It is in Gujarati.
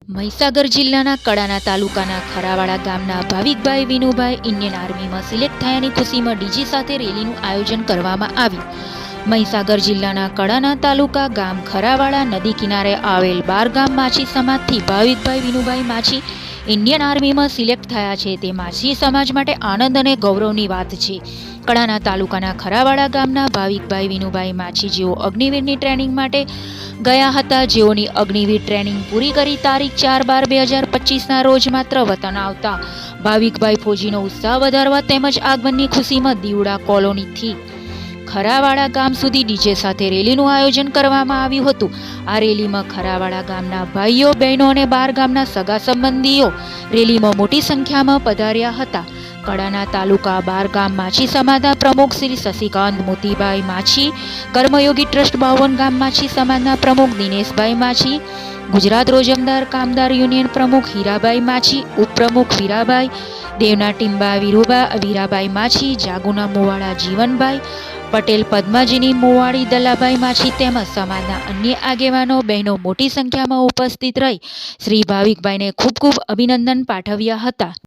મહીસાગર જિલ્લાના કડાના તાલુકાના ખરાવાડા ગામના ભાવિકભાઈ વિનુભાઈ ઇન્ડિયન આર્મીમાં સિલેક્ટ થયાની ખુશીમાં ડીજે સાથે રેલીનું આયોજન કરવામાં આવ્યું। મહીસાગર જિલ્લાના કડાના તાલુકા ગામ ખરાવાડા નદી કિનારે આવેલ બારગામ માછી સમાજથી ભાવિકભાઈ વિનુભાઈ માછી ઇન્ડિયન આર્મીમાં સિલેક્ટ થયા છે તે માછી સમાજ માટે આનંદ અને ગૌરવની વાત છે। કડાના તાલુકાના ખરાવાડા ગામના ભાવિકભાઈ વિનુભાઈ માછી જેઓ અગ્નિવીરની ટ્રેનિંગ માટે ગયા હતા, જેઓની અગ્નિવીર ટ્રેનિંગ પૂરી કરી તારીખ 4/12/2025ના રોજ માત્ર વતન આવતા ભાવિકભાઈ ફોજીનો ઉત્સાહ વધારવા તેમજ આગમનની ખુશીમાં દીવડા કોલોનીથી ખરાવાડા ગામ સુધી ડીજે સાથે રેલીનું આયોજન કરવામાં આવ્યું હતું। આ રેલીમાં ખરાવાડા ગામના ભાઈઓ બહેનો અને બાર ગામના સગા સંબંધીઓ રેલીમાં મોટી સંખ્યામાં પધાર્યા હતા। કડાના તાલુકા બારગામ માછી સમાજના પ્રમુખ શ્રી શશિકાંત મોતીભાઈ માછી, કર્મયોગી ટ્રસ્ટ 52 ગામ માછી સમાજના પ્રમુખ દિનેશભાઈ માછી, ગુજરાત રોજમદાર કામદાર યુનિયન પ્રમુખ હીરાભાઈ માછી, ઉપપ્રમુખ વીરાભાઈ, દેવના ટીંબા વીરાભાઈ માછી, જાગુના મોવાડા જીવનભાઈ પટેલ, પદ્માજીની મોવાડી દલાભાઈ માછી તેમજ સમાજના અન્ય આગેવાનો બહેનો મોટી સંખ્યામાં ઉપસ્થિત રહી શ્રી ભાવિકભાઈને ખૂબ ખૂબ અભિનંદન પાઠવ્યા હતા।